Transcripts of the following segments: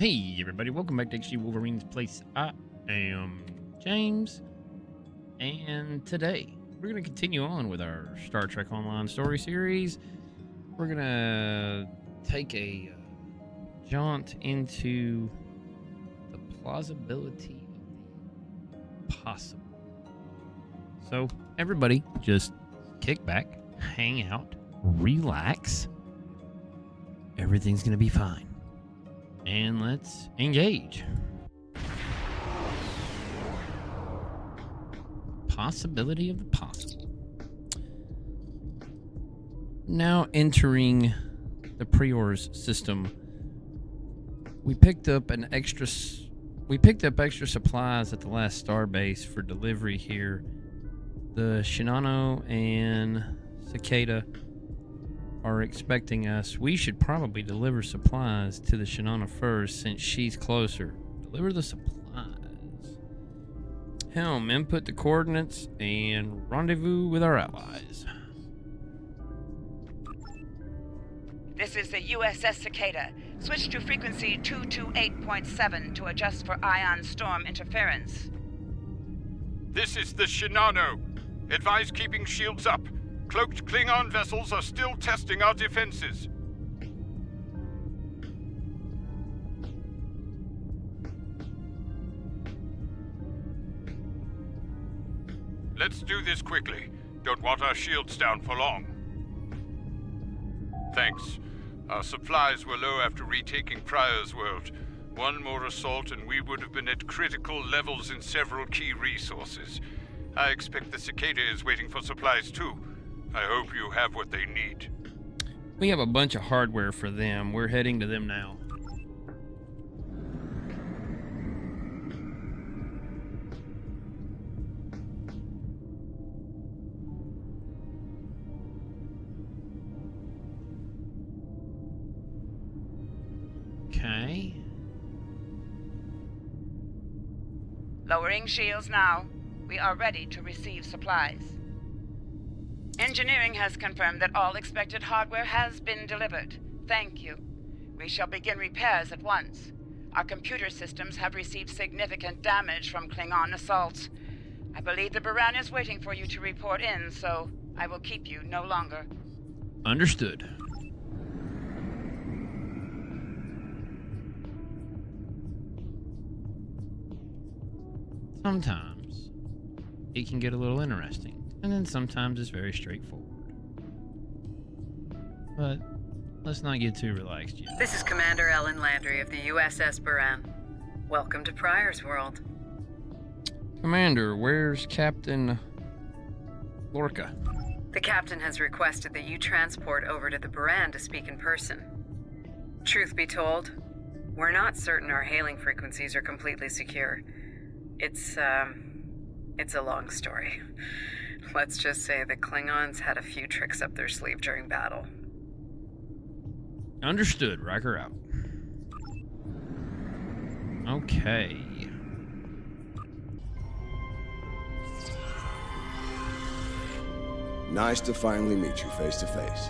Hey everybody, welcome back to XG Wolverine's Place. I am James, and today we're going to continue on with our Star Trek Online story series. We're going to take a jaunt into the plausibility of the possible. So everybody just kick back, hang out, relax. Everything's going to be fine. And let's engage. Possibility of the possible. Now entering the Prior's system, we picked up extra supplies at the last starbase for delivery here. The Shinano and Cicada are expecting us. We should probably deliver supplies to the Shinana first since she's closer. Deliver the supplies. Helm, input the coordinates and rendezvous with our allies. This is the USS Cicada. Switch to frequency 228.7 to adjust for ion storm interference. This is the Shinano. Advise keeping shields up. Cloaked Klingon vessels are still testing our defenses. Let's do this quickly. Don't want our shields down for long. Thanks. Our supplies were low after retaking Prior's world. One more assault and we would have been at critical levels in several key resources. I expect the Cicada is waiting for supplies too. I hope you have what they need. We have a bunch of hardware for them. We're heading to them now. Okay. Lowering shields now. We are ready to receive supplies. Engineering has confirmed that all expected hardware has been delivered. Thank you. We shall begin repairs at once. Our computer systems have received significant damage from Klingon assaults. I believe the Baran is waiting for you to report in, so I will keep you no longer. Understood. Sometimes it can get a little interesting. And then sometimes it's very straightforward. But let's not get too relaxed yet. This is Commander Ellen Landry of the USS Baran. Welcome to Prior's world. Commander, where's Captain Lorca? The captain has requested that you transport over to the Baran to speak in person. Truth be told, we're not certain our hailing frequencies are completely secure. It's a long story. Let's just say the Klingons had a few tricks up their sleeve during battle. Understood. Riker out. Okay. Nice to finally meet you face to face.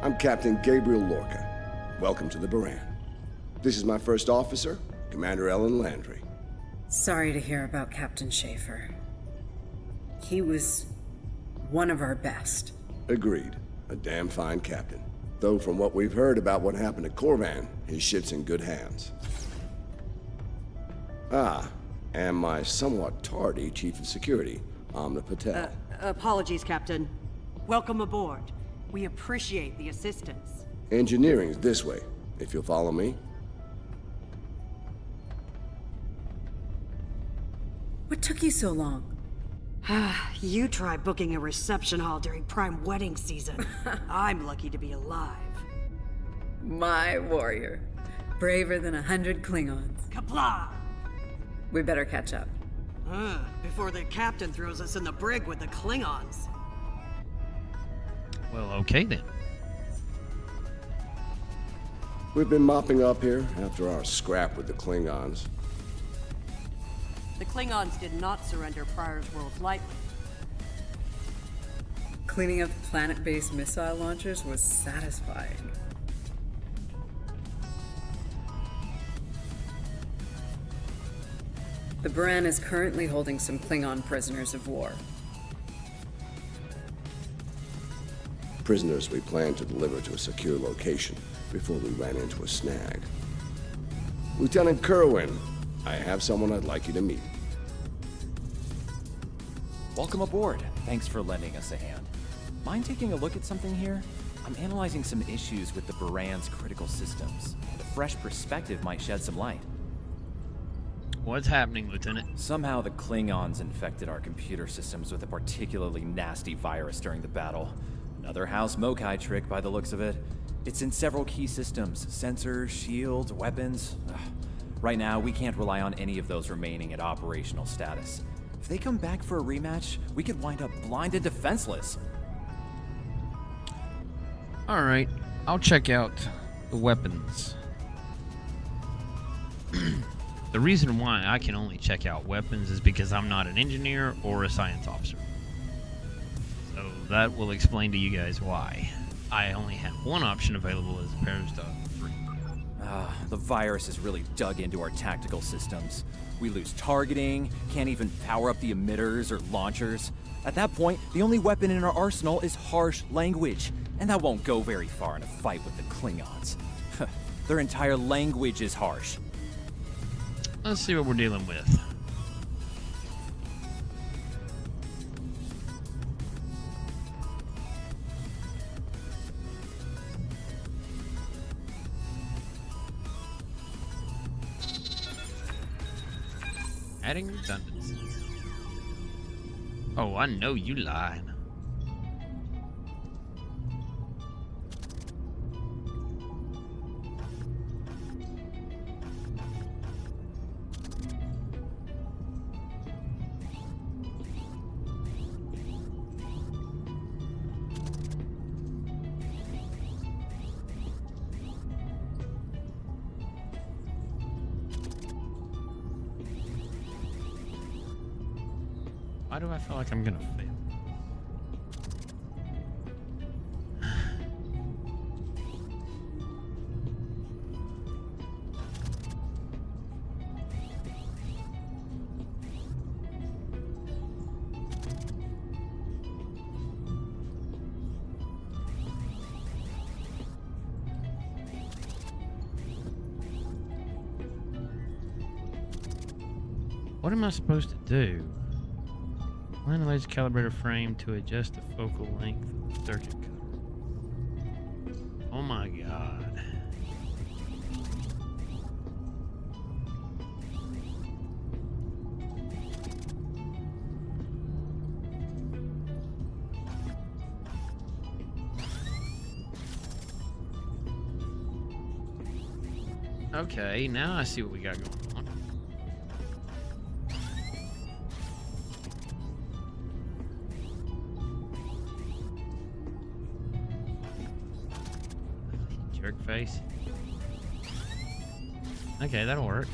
I'm Captain Gabriel Lorca. Welcome to the Baran. This is my first officer, Commander Ellen Landry. Sorry to hear about Captain Schaefer. He was one of our best. Agreed. A damn fine captain. Though from what we've heard about what happened to Corvan, his ship's in good hands. And my somewhat tardy Chief of Security, Amna Patel. Apologies, Captain. Welcome aboard. We appreciate the assistance. Engineering's this way, if you'll follow me. What took you so long? You try booking a reception hall during prime wedding season. I'm lucky to be alive. My warrior. Braver than 100 Klingons. Kapla! We better catch up. Before the captain throws us in the brig with the Klingons. Well, okay then. We've been mopping up here after our scrap with the Klingons. The Klingons did not surrender Prior's world lightly. Cleaning up planet-based missile launchers was satisfying. The Baran is currently holding some Klingon prisoners of war. Prisoners we plan to deliver to a secure location before we ran into a snag. Lieutenant Kerwin, I have someone I'd like you to meet. Welcome aboard. Thanks for lending us a hand. Mind taking a look at something here? I'm analyzing some issues with the Baran's critical systems, and a fresh perspective might shed some light. What's happening, Lieutenant? Somehow the Klingons infected our computer systems with a particularly nasty virus during the battle. Another House Mokai trick by the looks of it. It's in several key systems: sensors, shields, weapons. Ugh. Right now, we can't rely on any of those remaining at operational status. If they come back for a rematch, we could wind up blind and defenseless. All right, I'll check out the weapons. The reason why I can only check out weapons is because I'm not an engineer or a science officer. So that will explain to you guys why I only have one option available as opposed to three. The virus has really dug into our tactical systems. We lose targeting, can't even power up the emitters or launchers. At that point, the only weapon in our arsenal is harsh language, and that won't go very far in a fight with the Klingons. Their entire language is harsh. Let's see what we're dealing with. Adding redundancy. Oh, I know you lied. Why do I feel like I'm gonna fail? What am I supposed to do? Line the laser calibrator frame to adjust the focal length of the circuit cutter. Oh my god. Okay, now I see what we got going on. Jerk face. Okay, that'll work.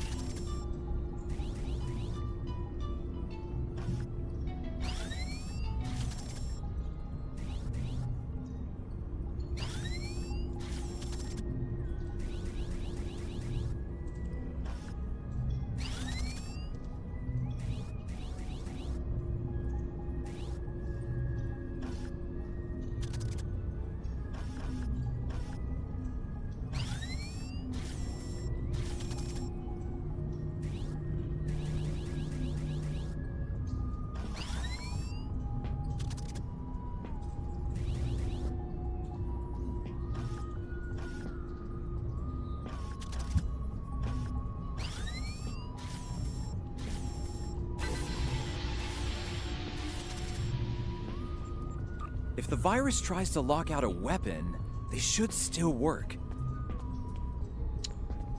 If the virus tries to lock out a weapon, they should still work.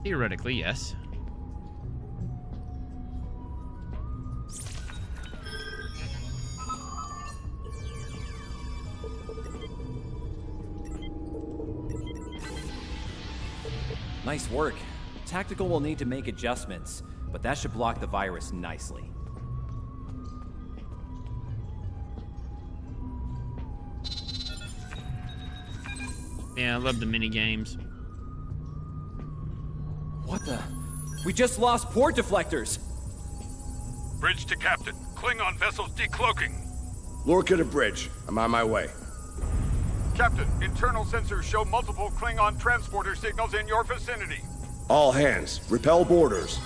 Theoretically, yes. Nice work. Tactical will need to make adjustments, but that should block the virus nicely. Yeah, I love the mini games. What the? We just lost port deflectors! Bridge to Captain. Klingon vessels decloaking. Lorca to bridge. I'm on my way. Captain, internal sensors show multiple Klingon transporter signals in your vicinity. All hands, repel boarders.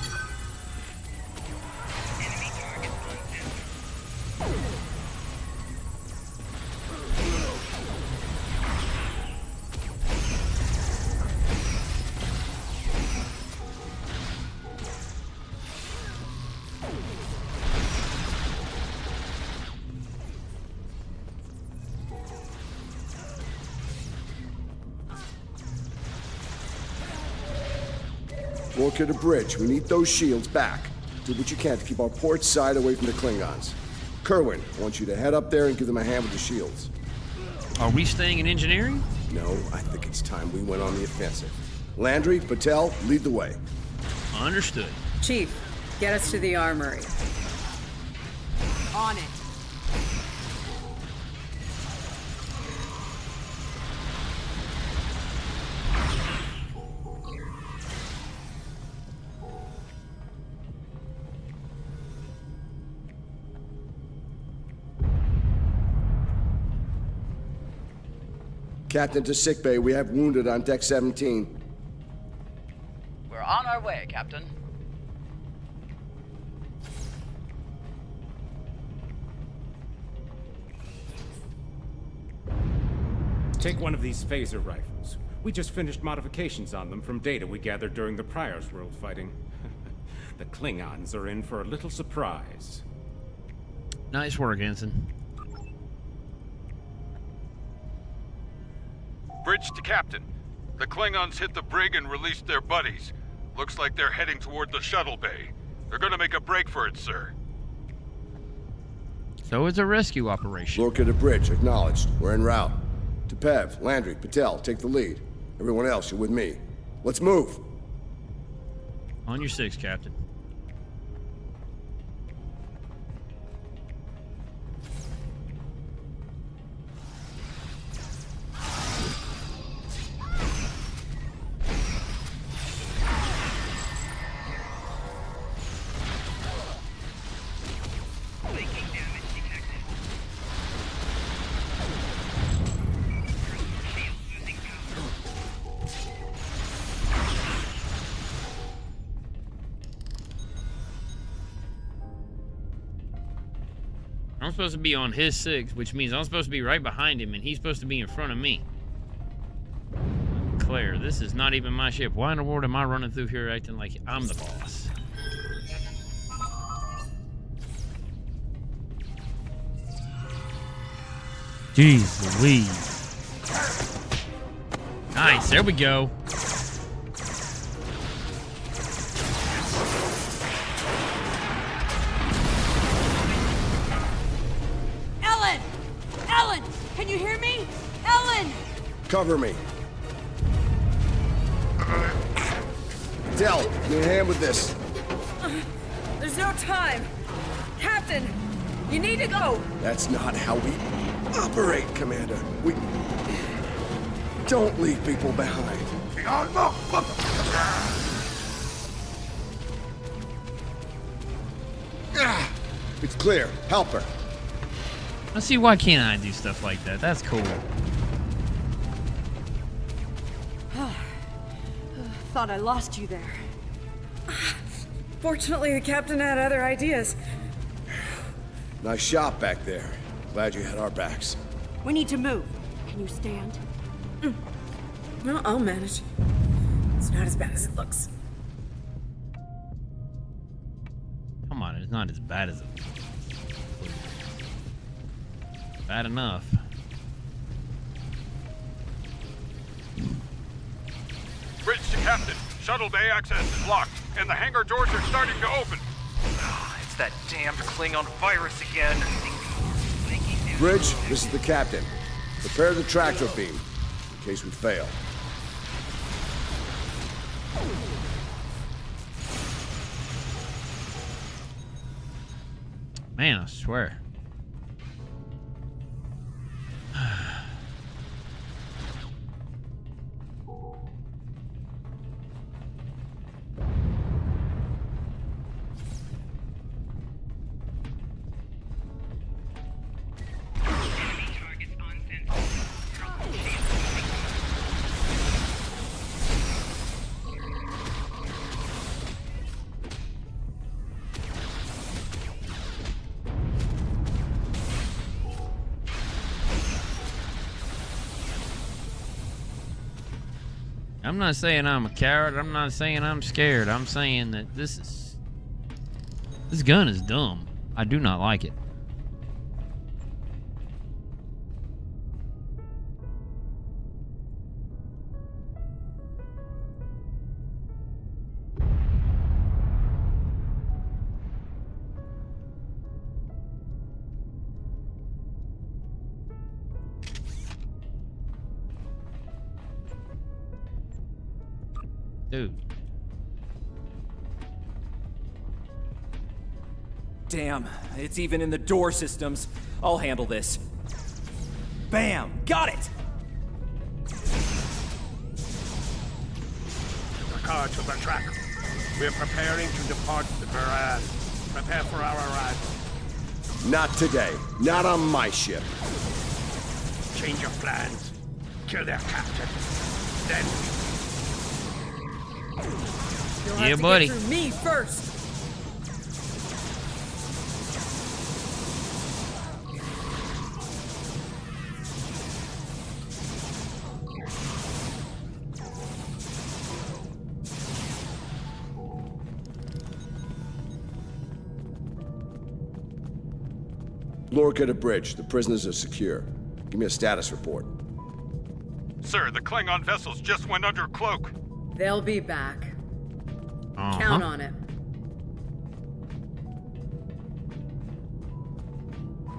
Lorca to bridge. We need those shields back. Do what you can to keep our port side away from the Klingons. Kerwin, I want you to head up there and give them a hand with the shields. Are we staying in engineering? No, I think it's time we went on the offensive. Landry, Patel, lead the way. Understood. Chief, get us to the armory. On it. Captain to sickbay. We have wounded on deck 17. We're on our way, Captain. Take one of these phaser rifles. We just finished modifications on them from data we gathered during the Prior's World fighting. The Klingons are in for a little surprise. Nice work, Ensign. Bridge to Captain. The Klingons hit the brig and released their buddies. Looks like they're heading toward the shuttle bay. They're gonna make a break for it, sir. So it's a rescue operation. Lorca to bridge. Acknowledged. We're en route. To Pev, Landry, Patel, take the lead. Everyone else, you're with me. Let's move. On your 6, Captain. I'm supposed to be on his 6, which means I'm supposed to be right behind him, and he's supposed to be in front of me. Claire, this is not even my ship. Why in the world am I running through here acting like I'm the boss? Jeez Louise. Nice, there we go. Ellen! Can you hear me? Ellen! Cover me. Dell, give me a hand with this. There's no time. Captain, you need to go. That's not how we operate, Commander. We don't leave people behind. It's clear. Help her. Let's see, why can't I do stuff like that? That's cool. Thought I lost you there. Fortunately, the captain had other ideas. Nice shot back there. Glad you had our backs. We need to move. Can you stand? No, I'll manage. It's not as bad as it looks. Come on, it's not as bad as it looks. Bad enough. Bridge to Captain. Shuttle bay access is locked, and the hangar doors are starting to open. It's that damned Klingon virus again. Bridge, this is the captain. Prepare the tractor beam, in case we fail. Man, I swear. I'm not saying I'm a coward. I'm not saying I'm scared. I'm saying that this gun is dumb. I do not like it. Dude. Damn, it's even in the door systems. I'll handle this. Bam! Got it! The car to the track. We're preparing to depart the Baran. Prepare for our arrival. Not today. Not on my ship. Change of plans. Kill their captain. Then You'll Yeah, have to buddy. get through me first. Lorca to bridge. The prisoners are secure. Give me a status report. Sir, the Klingon vessels just went under cloak. They'll be back. Uh-huh. Count on it.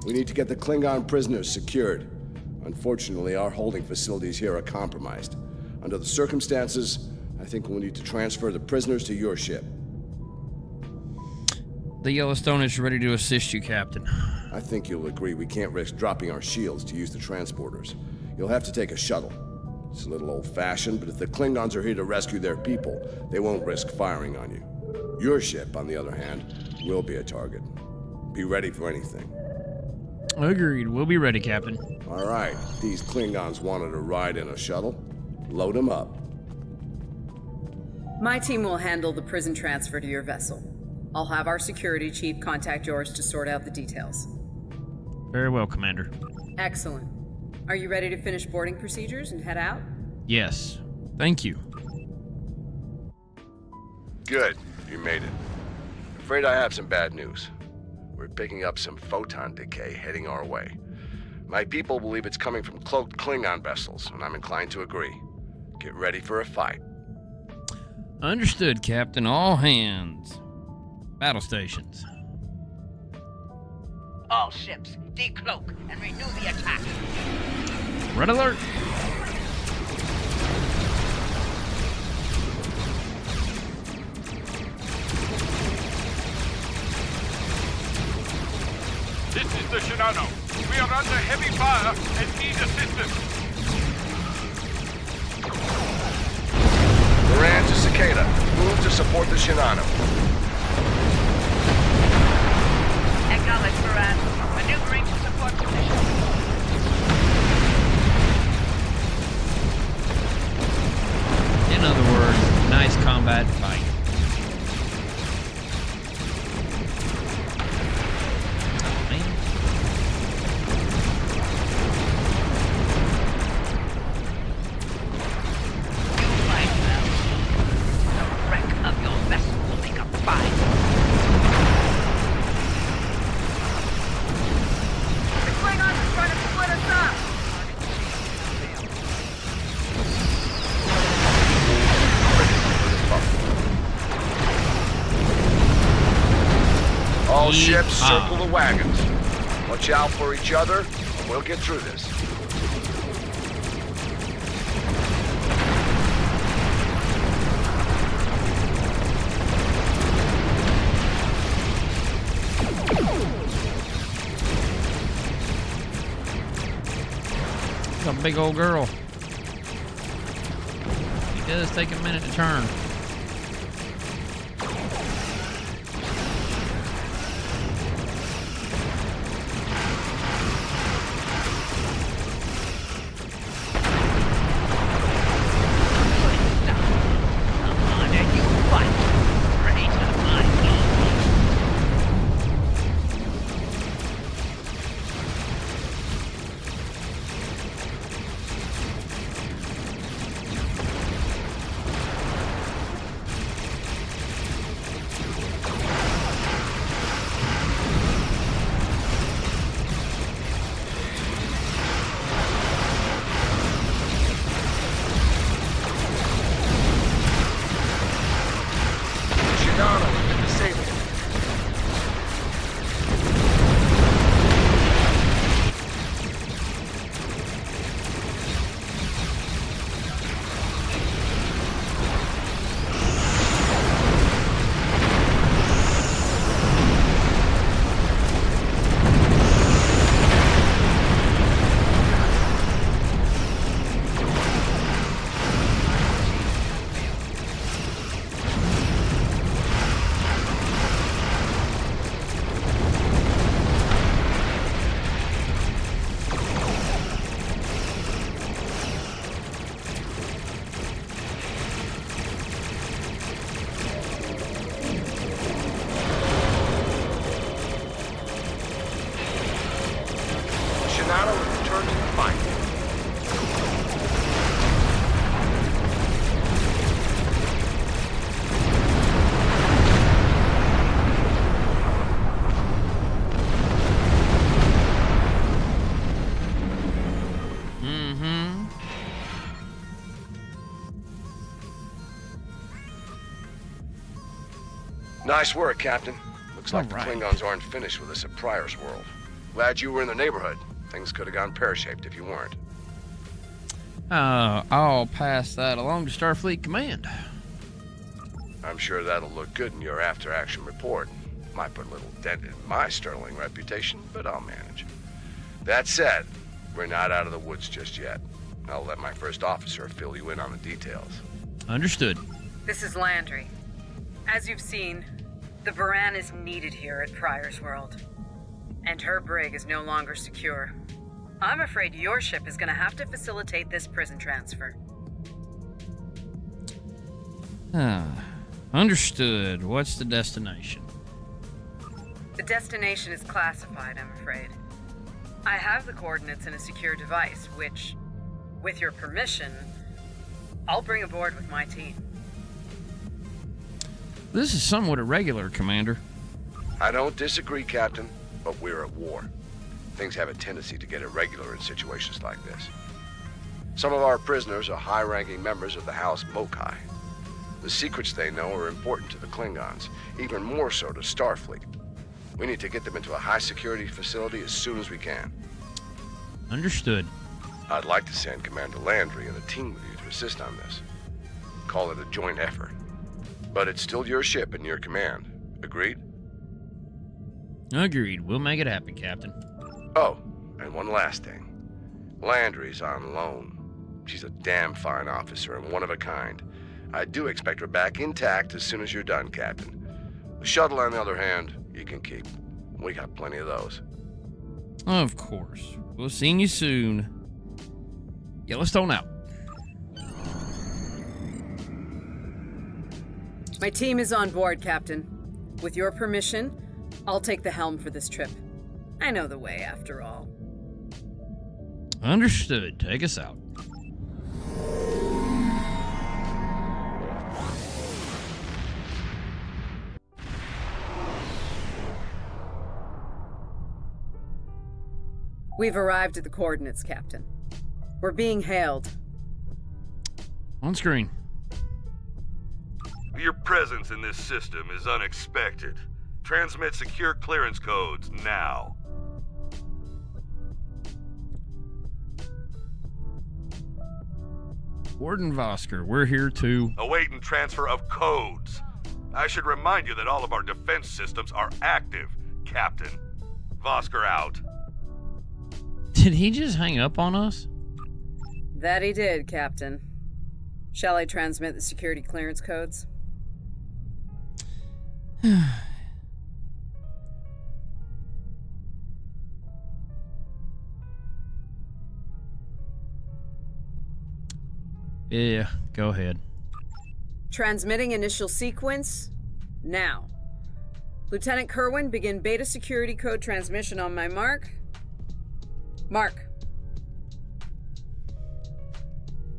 We need to get the Klingon prisoners secured. Unfortunately, our holding facilities here are compromised. Under the circumstances, I think we'll need to transfer the prisoners to your ship. The Yellowstone is ready to assist you, Captain. I think you'll agree we can't risk dropping our shields to use the transporters. You'll have to take a shuttle. It's a little old-fashioned, but if the Klingons are here to rescue their people, they won't risk firing on you. Your ship, on the other hand, will be a target. Be ready for anything. Agreed. We'll be ready, Captain. All right, these Klingons wanted to ride in a shuttle. Load them up. My team will handle the prison transfer to your vessel. I'll have our security chief contact yours to sort out the details. Very well, Commander. Excellent. Are you ready to finish boarding procedures and head out? Yes. Thank you. Good. You made it. Afraid I have some bad news. We're picking up some photon decay heading our way. My people believe it's coming from cloaked Klingon vessels, and I'm inclined to agree. Get ready for a fight. Understood, Captain. All hands. Battle stations. All ships, decloak and renew the attack. Red alert. This is the Shinano. We are under heavy fire and need assistance. Duran to Cicada. Move to support the Shinano. Acknowledge, Baran. Maneuvering to support position. In other words, nice combat fight. Oh, man. You fight well. The wreck of your vessel will make a fine. The Klingons are trying to split us up! All ships, circle the wagons. Watch out for each other, and we'll get through this. It's a big old girl. It does take a minute to turn. Nice work, Captain. Looks like All right. the Klingons aren't finished with us at Pryor's World. Glad you were in the neighborhood. Things could have gone pear-shaped if you weren't. I'll pass that along to Starfleet Command. I'm sure that'll look good in your after-action report. Might put a little dent in my sterling reputation, but I'll manage. That said, we're not out of the woods just yet. I'll let my first officer fill you in on the details. Understood. This is Landry. As you've seen, the Baran is needed here at Pryor's World. And her brig is no longer secure. I'm afraid your ship is going to have to facilitate this prison transfer. Understood. What's the destination? The destination is classified, I'm afraid. I have the coordinates in a secure device, which, with your permission, I'll bring aboard with my team. This is somewhat irregular, Commander. I don't disagree, Captain, but we're at war. Things have a tendency to get irregular in situations like this. Some of our prisoners are high-ranking members of the House Mokai. The secrets they know are important to the Klingons, even more so to Starfleet. We need to get them into a high-security facility as soon as we can. Understood. I'd like to send Commander Landry and a team with you to assist on this. Call it a joint effort. But it's still your ship and your command. Agreed? Agreed. We'll make it happen, Captain. Oh, and one last thing. Landry's on loan. She's a damn fine officer and one of a kind. I do expect her back intact as soon as you're done, Captain. The shuttle, on the other hand, you can keep. We got plenty of those. Of course. We'll see you soon. Yellowstone out. My team is on board, Captain. With your permission, I'll take the helm for this trip. I know the way, after all. Understood. Take us out. We've arrived at the coordinates, Captain. We're being hailed. On screen. Your presence in this system is unexpected. Transmit secure clearance codes now. Warden Vosker, we're here to... Awaiting transfer of codes. I should remind you that all of our defense systems are active, Captain. Vosker out. Did he just hang up on us? That he did, Captain. Shall I transmit the security clearance codes? Yeah, go ahead. Transmitting initial sequence, now. Lieutenant Kerwin, begin beta security code transmission on my mark. Mark.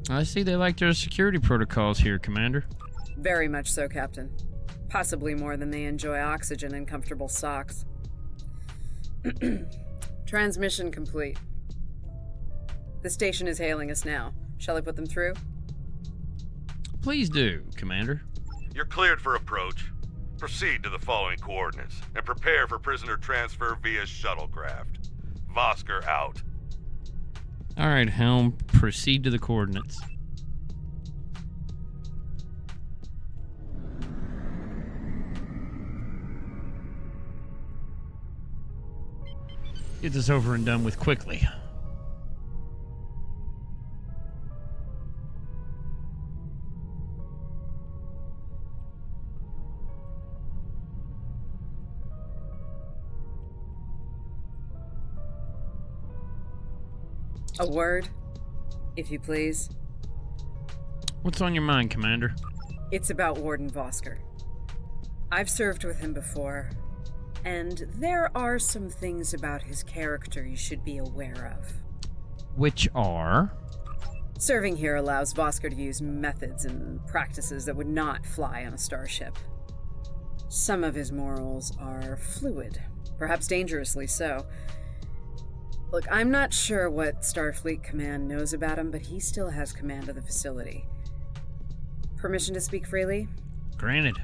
I see they like their security protocols here, Commander. Very much so, Captain. Possibly more than they enjoy oxygen and comfortable socks. Transmission complete. The station is hailing us now. Shall I put them through? Please do, Commander. You're cleared for approach. Proceed to the following coordinates and prepare for prisoner transfer via shuttlecraft. Vosker out. All right, Helm, proceed to the coordinates. Get this over and done with quickly. A word, if you please. What's on your mind, Commander? It's about Warden Vosker. I've served with him before, and there are some things about his character you should be aware of. Which are? Serving here allows Vosker to use methods and practices that would not fly on a starship. Some of his morals are fluid, perhaps dangerously so. Look, I'm not sure what Starfleet Command knows about him, but he still has command of the facility. Permission to speak freely? Granted.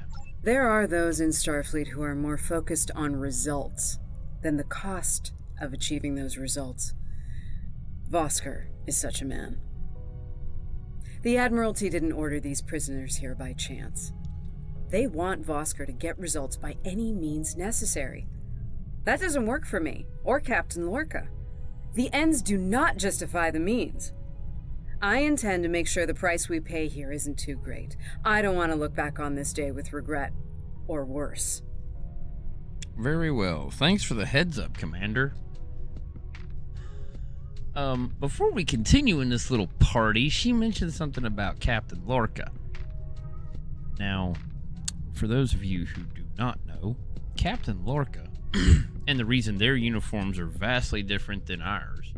There are those in Starfleet who are more focused on results than the cost of achieving those results. Vosker is such a man. The Admiralty didn't order these prisoners here by chance. They want Vosker to get results by any means necessary. That doesn't work for me, or Captain Lorca. The ends do not justify the means. I intend to make sure the price we pay here isn't too great. I don't want to look back on this day with regret, or worse. Very well. Thanks for the heads up, Commander. Before we continue in this little party, she mentioned something about Captain Lorca. Now, for those of you who do not know, Captain Lorca, and the reason their uniforms are vastly different than ours,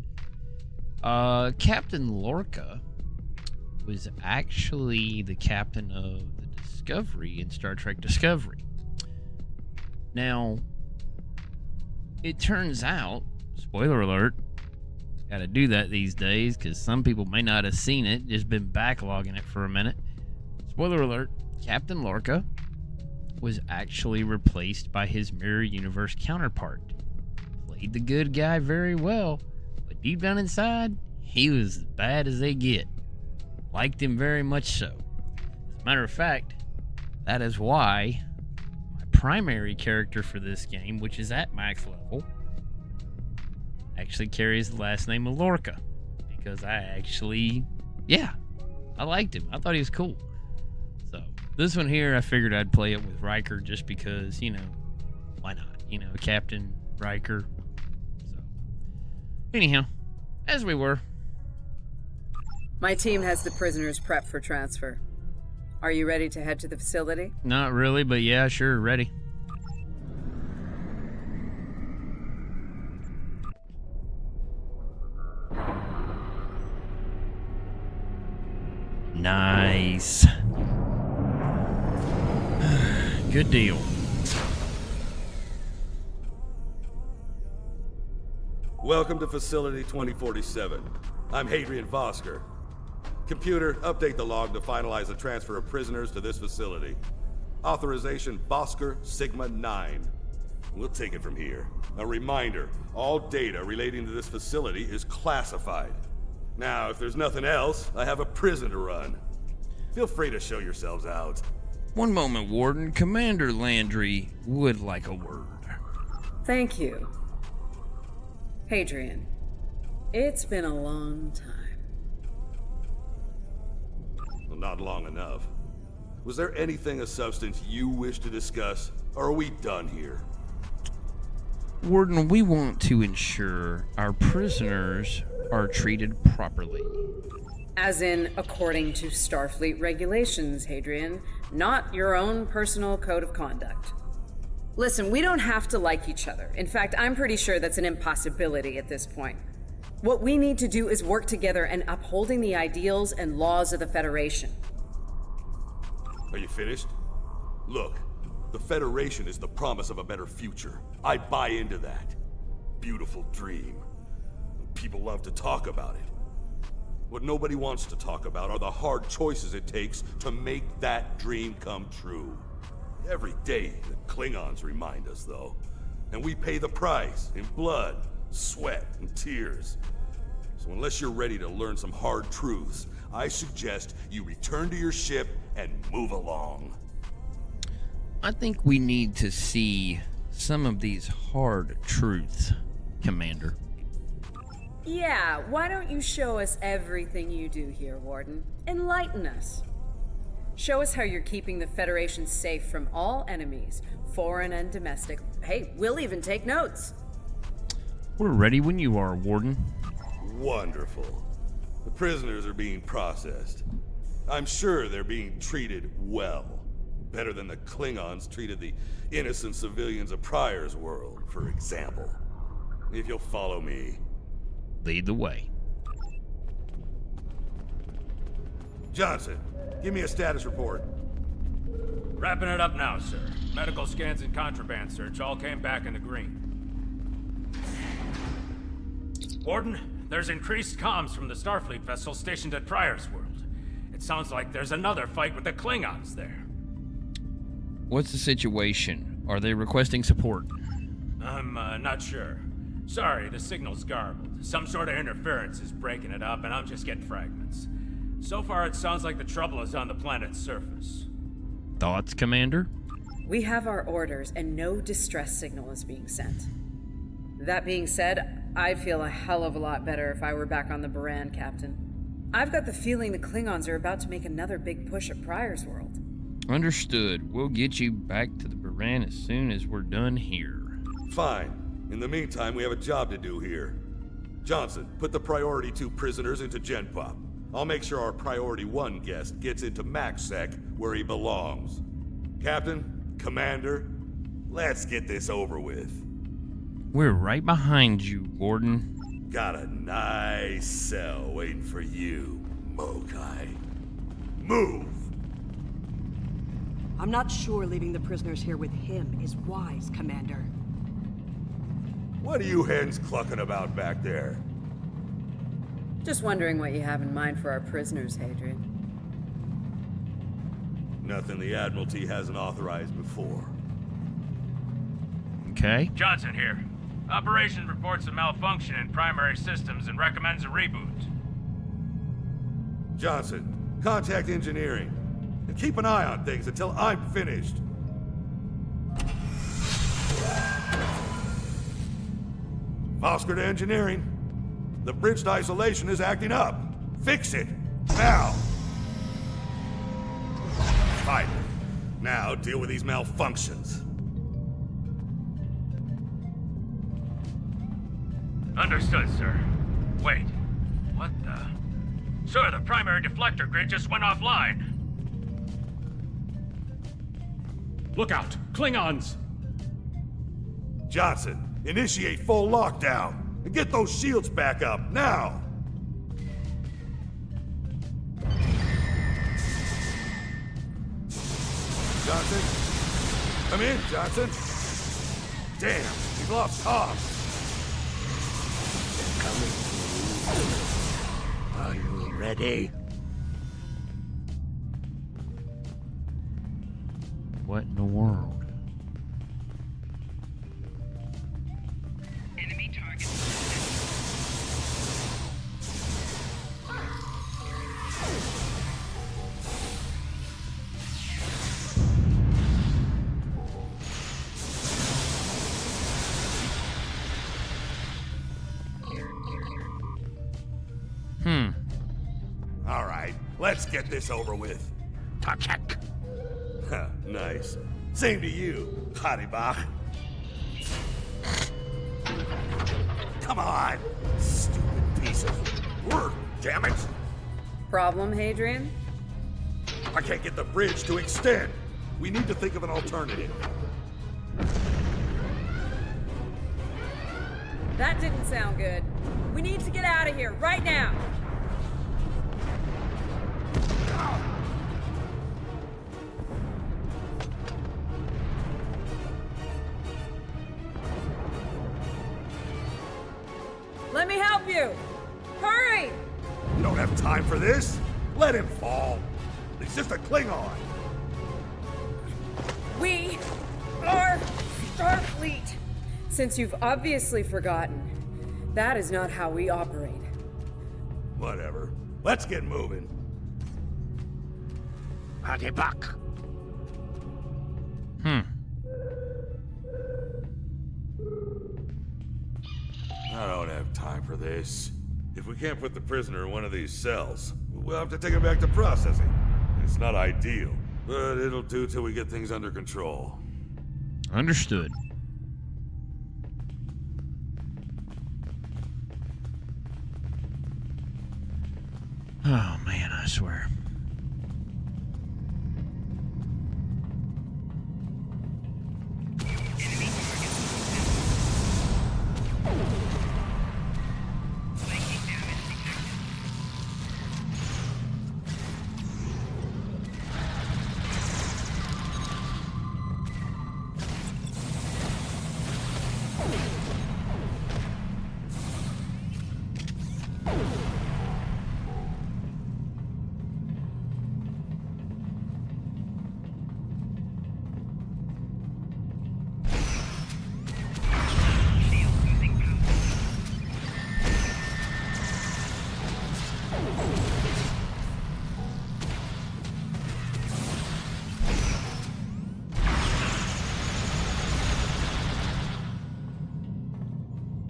Captain Lorca was actually the captain of the Discovery in Star Trek Discovery. Now, it turns out, spoiler alert, gotta do that these days because some people may not have seen it, just been backlogging it for a minute. Spoiler alert, Captain Lorca was actually replaced by his mirror universe counterpart. Played the good guy very well, but deep down inside, he was as bad as they get. Liked him very much so. As a matter of fact, that is why my primary character for this game, which is at max level, actually carries the last name of Lorca. Because I liked him. I thought he was cool. So, this one here, I figured I'd play it with Riker just because, why not? Captain Riker. So, anyhow, as we were. My team has the prisoners prepped for transfer. Are you ready to head to the facility? Not really, but yeah, sure, ready. Nice. Good deal. Welcome to Facility 2047. I'm Hadrian Vosker. Computer, update the log to finalize the transfer of prisoners to this facility. Authorization Vosker Sigma 9. We'll take it from here. A reminder, all data relating to this facility is classified. Now, if there's nothing else, I have a prison to run. Feel free to show yourselves out. One moment, Warden. Commander Landry would like a word. Thank you. Hadrian, it's been a long time. Well, not long enough. Was there anything of substance you wish to discuss, or are we done here? Warden, we want to ensure our prisoners are treated properly. As in, according to Starfleet regulations, Hadrian, not your own personal code of conduct. Listen, we don't have to like each other. In fact, I'm pretty sure that's an impossibility at this point. What we need to do is work together in upholding the ideals and laws of the Federation. Are you finished? Look, the Federation is the promise of a better future. I buy into that. Beautiful dream. People love to talk about it. What nobody wants to talk about are the hard choices it takes to make that dream come true. Every day, the Klingons remind us, though. And we pay the price in blood, sweat, and tears. So unless you're ready to learn some hard truths, I suggest you return to your ship and move along. I think we need to see some of these hard truths, Commander. Yeah, why don't you show us everything you do here, Warden? Enlighten us. Show us how you're keeping the Federation safe from all enemies, foreign and domestic. Hey, we'll even take notes. We're ready when you are, Warden. Wonderful. The prisoners are being processed. I'm sure they're being treated well. Better than the Klingons treated the innocent civilians of Pryor's world, for example. If you'll follow me. Lead the way. Johnson, give me a status report. Wrapping it up now, sir. Medical scans and contraband search all came back in the green. Warden, there's increased comms from the Starfleet vessel stationed at Pryor's world. It sounds like there's another fight with the Klingons there. What's the situation? Are they requesting support? I'm not sure. Sorry, the signal's garbled. Some sort of interference is breaking it up, and I'm just getting fragments. So far, it sounds like the trouble is on the planet's surface. Thoughts, Commander? We have our orders, and no distress signal is being sent. That being said, I'd feel a hell of a lot better if I were back on the Baran, Captain. I've got the feeling the Klingons are about to make another big push at Pryor's World. Understood. We'll get you back to the Baran as soon as we're done here. Fine. In the meantime, we have a job to do here. Johnson, put the Priority 2 prisoners into Gen Pop. I'll make sure our Priority 1 guest gets into MaxSec where he belongs. Captain, Commander, let's get this over with. We're right behind you, Gordon. Got a nice cell waiting for you, Mokai. Move! I'm not sure leaving the prisoners here with him is wise, Commander. What are you hens clucking about back there? Just wondering what you have in mind for our prisoners, Hadrian. Nothing the Admiralty hasn't authorized before. Okay. Johnson here. Operation reports a malfunction in primary systems and recommends a reboot. Johnson, contact engineering. And keep an eye on things until I'm finished. Oscar to engineering. The bridge to isolation is acting up. Fix it. Now. Fine. Now deal with these malfunctions. Understood, sir. Wait. What the? Sir, the primary deflector grid just went offline. Look out! Klingons! Johnson, initiate full lockdown. And get those shields back up, now! Johnson? Come in, Johnson. Damn, we've lost comms. Are you ready? What in the world? Enemy target. All right, let's get this over with. Tarchek. Nice. Same to you, Haribach. Come on, stupid piece of work, damn it! Problem, Hadrian? I can't get the bridge to extend. We need to think of an alternative. That didn't sound good. We need to get out of here, right now! Let me help you! Hurry! You don't have time for this. Let him fall. He's just a Klingon. We are Starfleet. Since you've obviously forgotten, that is not how we operate. Whatever. Let's get moving. Haribach. I don't have time for this. If we can't put the prisoner in one of these cells, we'll have to take him back to processing. It's not ideal, but it'll do till we get things under control. Understood. Oh man, I swear.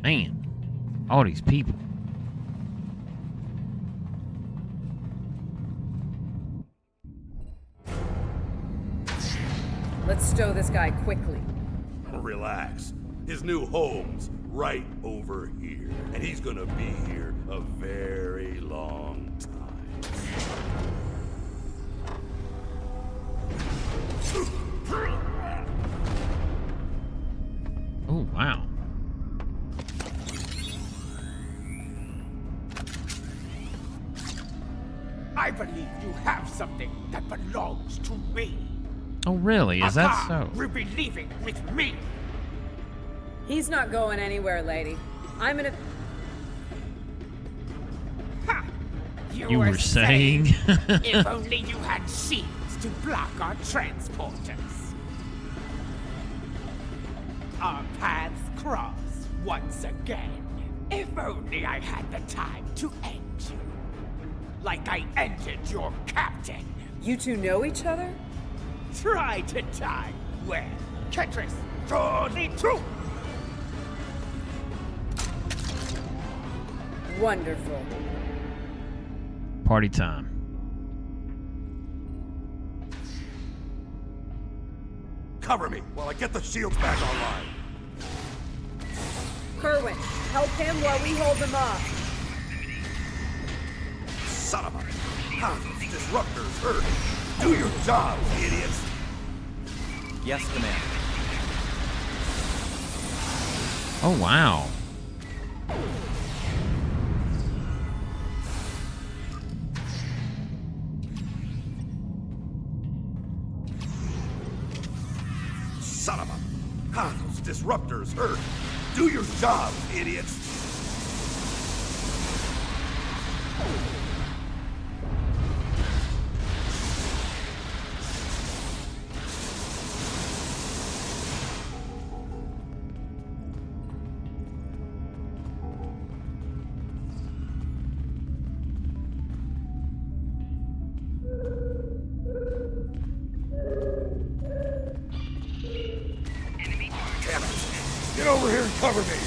Man, all these people. Let's stow this guy quickly. Relax. His new home's right over here. And he's gonna be here a very long time. Oh, wow. I believe you have something that belongs to me. Oh, really? Is that so? Will be leaving with me. He's not going anywhere, lady. I'm gonna... Ha! You were saying? If only you had shields to block our transporters. Our paths cross once again. If only I had the time to end you. Like I ended your captain. You two know each other? Try to die well. Ketris, 42! Wonderful. Party time. Cover me while I get the shields back online. Kerwin, help him while we hold them off. Son of a... How those disruptors hurt? Do your job, idiots! Yes, Commander. Oh, wow. Son of a... How those disruptors hurt? Do your job, idiots! Damn it! Get over here and cover me!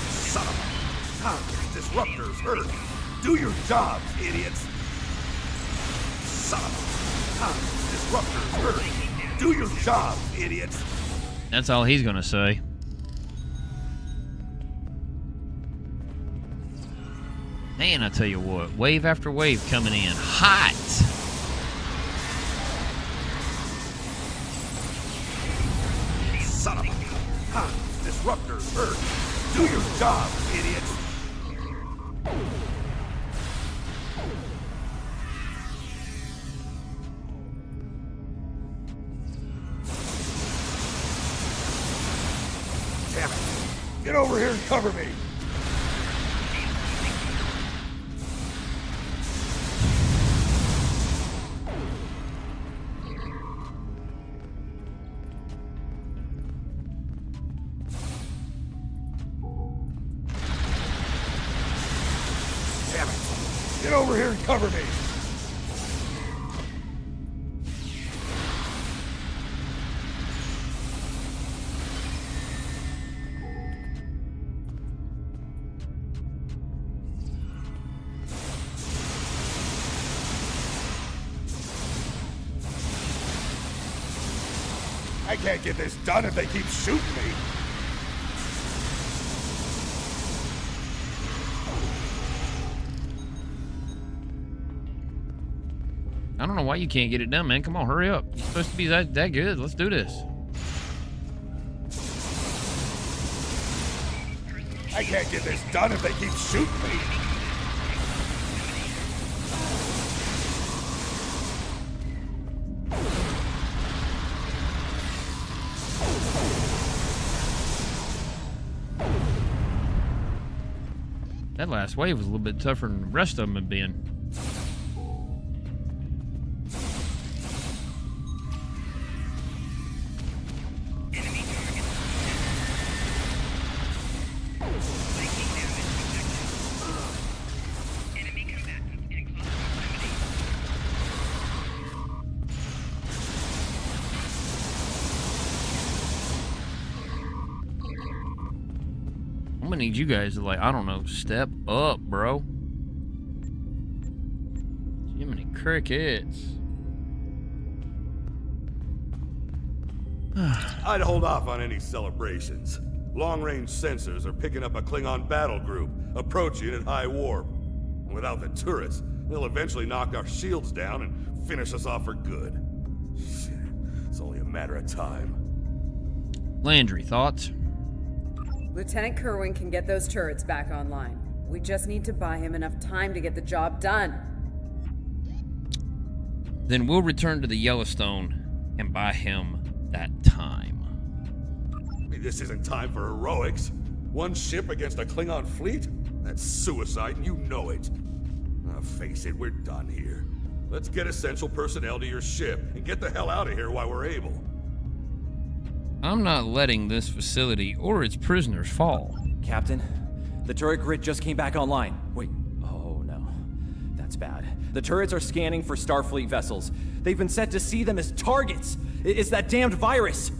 Son of a... How those disruptors hurt? Do your jobs, idiots! Son of a... How those disruptors hurt? Do your jobs, idiots! That's all he's gonna say. Man, I tell you what, wave after wave coming in hot. Son of a... How those disruptors hurt? Do your job, idiots! Damn it! Get over here and cover me! Damn it! Get over here and cover me! I can't get this done if they keep shooting me. I don't know why you can't get it done, man. Come on, hurry up. You're supposed to be that good. Let's do this. I can't get this done if they keep shooting me. That last wave was a little bit tougher than the rest of them have been. I'm gonna need you guys to, like, I don't know, step up, bro. Jiminy crickets. I'd hold off on any celebrations. Long-range sensors are picking up a Klingon battle group, approaching at high warp. Without the turrets, they'll eventually knock our shields down and finish us off for good. Shit, it's only a matter of time. Landry, thoughts? Lieutenant Kerwin can get those turrets back online. We just need to buy him enough time to get the job done. Then we'll return to the Yellowstone and buy him that time. I mean, this isn't time for heroics. One ship against a Klingon fleet? That's suicide, and you know it. Face it, we're done here. Let's get essential personnel to your ship and get the hell out of here while we're able. I'm not letting this facility or its prisoners fall. Captain, the turret grid just came back online. Wait, oh no. That's bad. The turrets are scanning for Starfleet vessels. They've been set to see them as targets. It's that damned virus.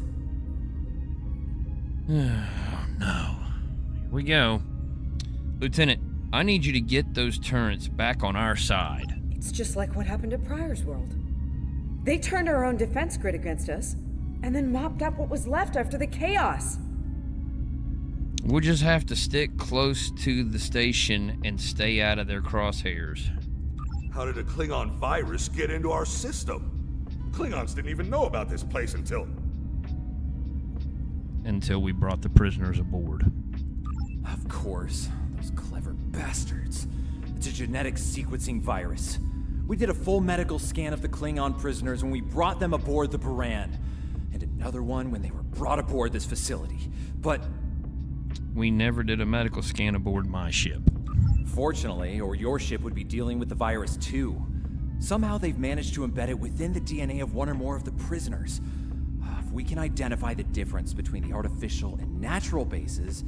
Oh no. Here we go. Lieutenant, I need you to get those turrets back on our side. It's just like what happened at Pryor's World. They turned our own defense grid against us, and then mopped up what was left after the chaos. We'll just have to stick close to the station and stay out of their crosshairs. How did a Klingon virus get into our system? Klingons didn't even know about this place until we brought the prisoners aboard. Of course. Those clever bastards. It's a genetic sequencing virus. We did a full medical scan of the Klingon prisoners when we brought them aboard the Buran. And another one when they were brought aboard this facility. But we never did a medical scan aboard my ship. Fortunately, or your ship would be dealing with the virus too. Somehow they've managed to embed it within the DNA of one or more of the prisoners. If we can identify the difference between the artificial and natural bases,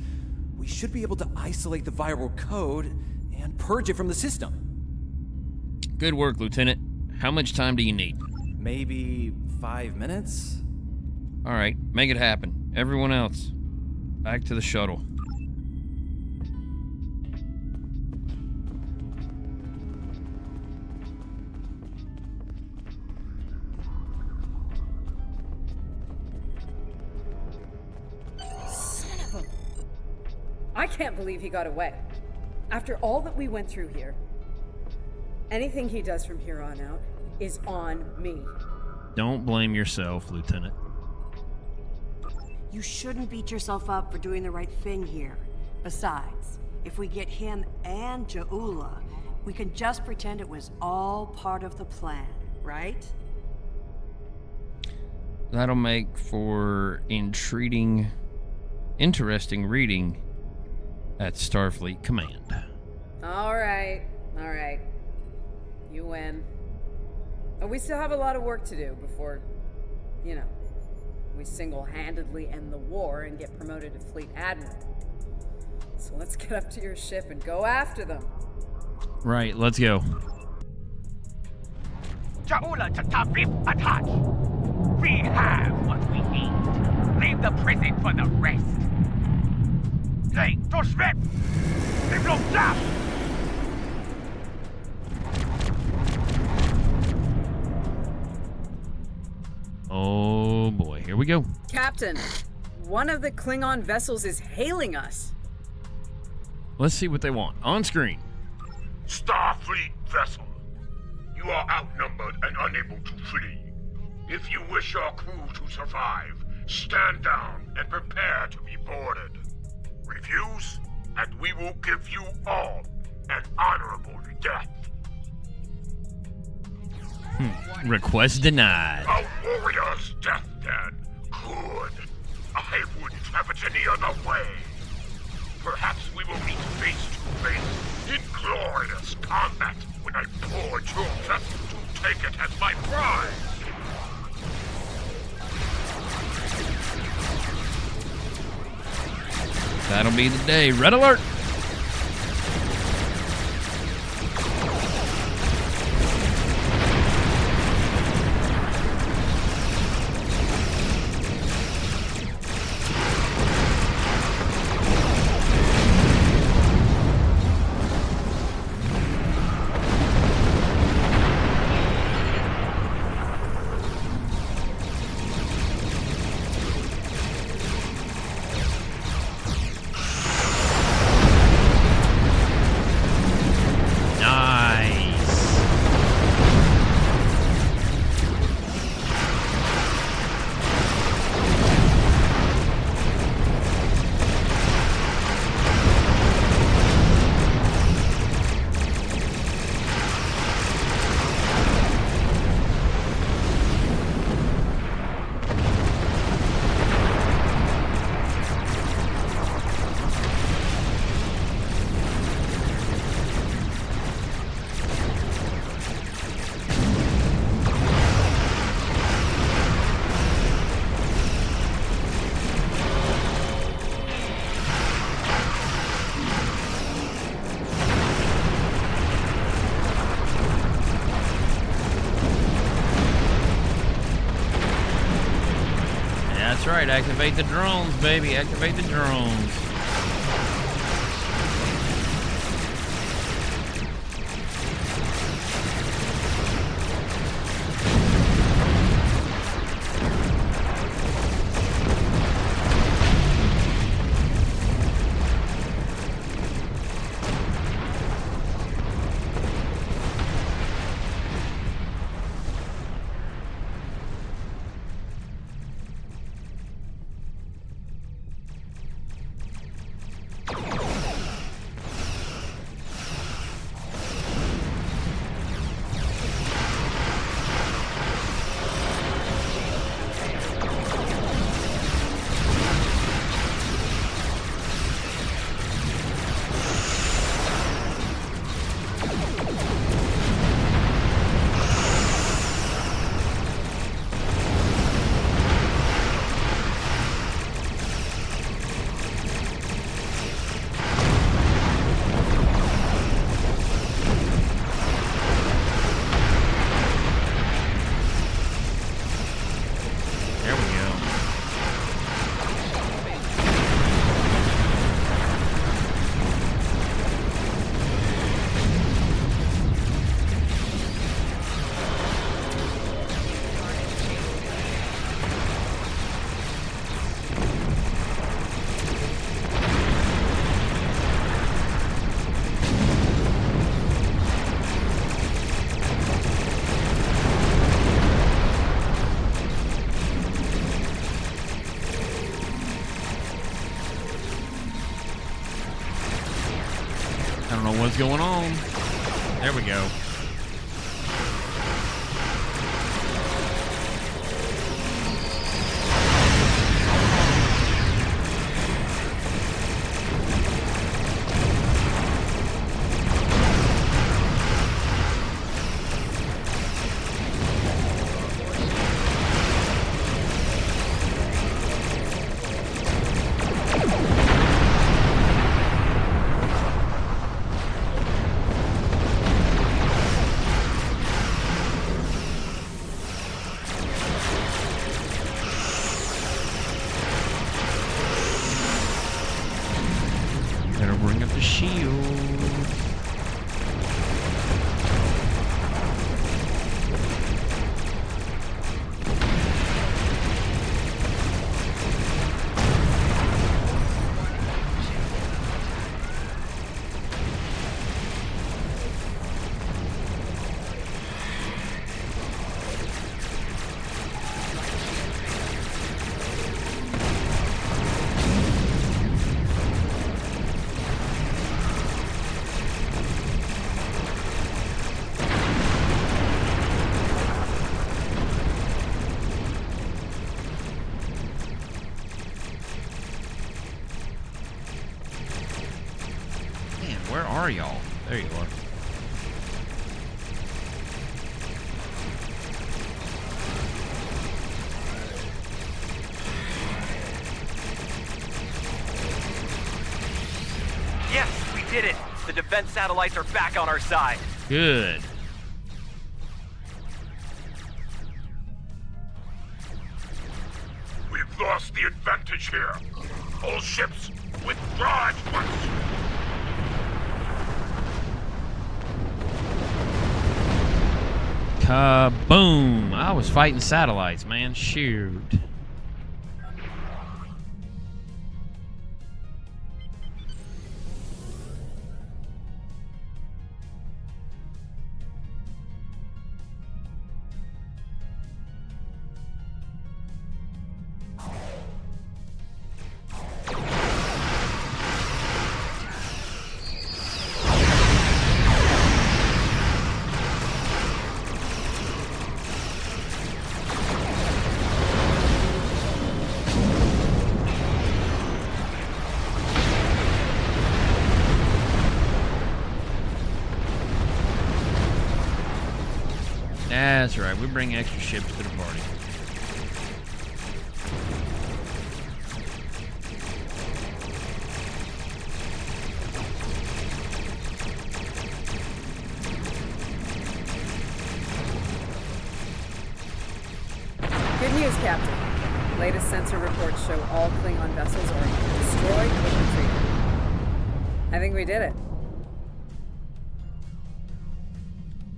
we should be able to isolate the viral code and purge it from the system. Good work, Lieutenant. How much time do you need? Maybe 5 minutes? All right, make it happen. Everyone else, back to the shuttle. Son of a... I can't believe he got away. After all that we went through here, anything he does from here on out is on me. Don't blame yourself, Lieutenant. You shouldn't beat yourself up for doing the right thing here. Besides, if we get him and Jaula, we can just pretend it was all part of the plan, right? That'll make for interesting reading at Starfleet Command. All right. You win. But we still have a lot of work to do before, we single-handedly end the war and get promoted to Fleet Admiral. So let's get up to your ship and go after them. Right, let's go. Jaula to Tabrip Attack! We have what we need. Leave the prison for the rest. Hey, to Schmidt! They blow down! Oh boy, here we go. Captain, one of the Klingon vessels is hailing us. Let's see what they want. On screen. Starfleet vessel. You are outnumbered and unable to flee. If you wish your crew to survive, stand down and prepare to be boarded. Refuse, and we will give you all an honorable death. Request denied. A warrior's death, then. Good. I wouldn't have it any other way. Perhaps we will meet face to face gonna be the day. Red alert! That's right, activate the drones, baby. Activate the drones. I don't know what's going on. There we go. Bring up the shield. Where are y'all? There you are. Yes, we did it! The defense satellites are back on our side. Good. We've lost the advantage here. All ships, withdraw at once. Kaboom! I was fighting satellites, man. Shoot. That's right, we bring extra ships to the party. Good news, Captain. Latest sensor reports show all Klingon vessels are either destroyed or retreating. I think we did it.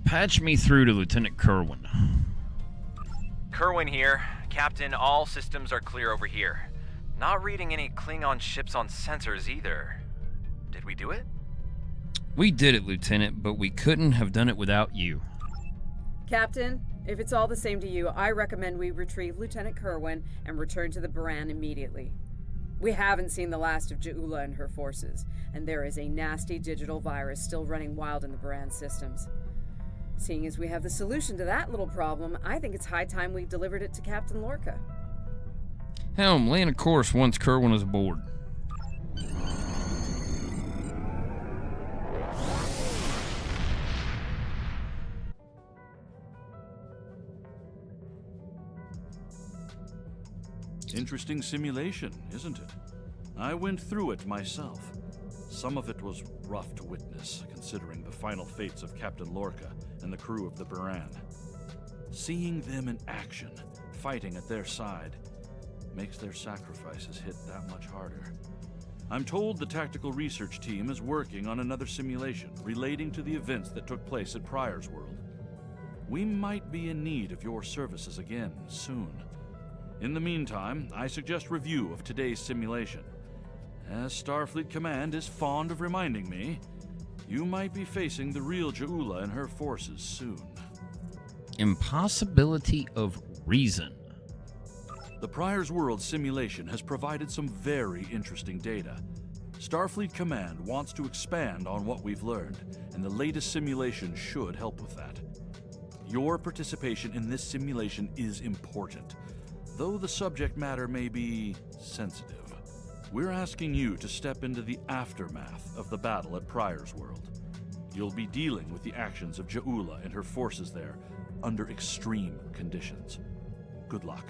Patch me through to Lieutenant Kerwin. Kerwin here. Captain, all systems are clear over here. Not reading any Klingon ships on sensors either. Did we do it? We did it, Lieutenant, but we couldn't have done it without you. Captain, if it's all the same to you, I recommend we retrieve Lieutenant Kerwin and return to the Baran immediately. We haven't seen the last of Ja'ula and her forces, and there is a nasty digital virus still running wild in the Baran systems. Seeing as we have the solution to that little problem, I think it's high time we delivered it to Captain Lorca. Helm, lay in a course once Kerwin is aboard. Interesting simulation, isn't it? I went through it myself. Some of it was rough to witness, considering the final fates of Captain Lorca and the crew of the Baran. Seeing them in action, fighting at their side, makes their sacrifices hit that much harder. I'm told the tactical research team is working on another simulation relating to the events that took place at Pryor's World. We might be in need of your services again soon. In the meantime, I suggest review of today's simulation. As Starfleet Command is fond of reminding me, you might be facing the real Ja'ula and her forces soon. Impossibility of reason. The Pryor's World simulation has provided some very interesting data. Starfleet Command wants to expand on what we've learned, and the latest simulation should help with that. Your participation in this simulation is important, though the subject matter may be sensitive. We're asking you to step into the aftermath of the battle at Pryor's World. You'll be dealing with the actions of Ja'ula and her forces there under extreme conditions. Good luck.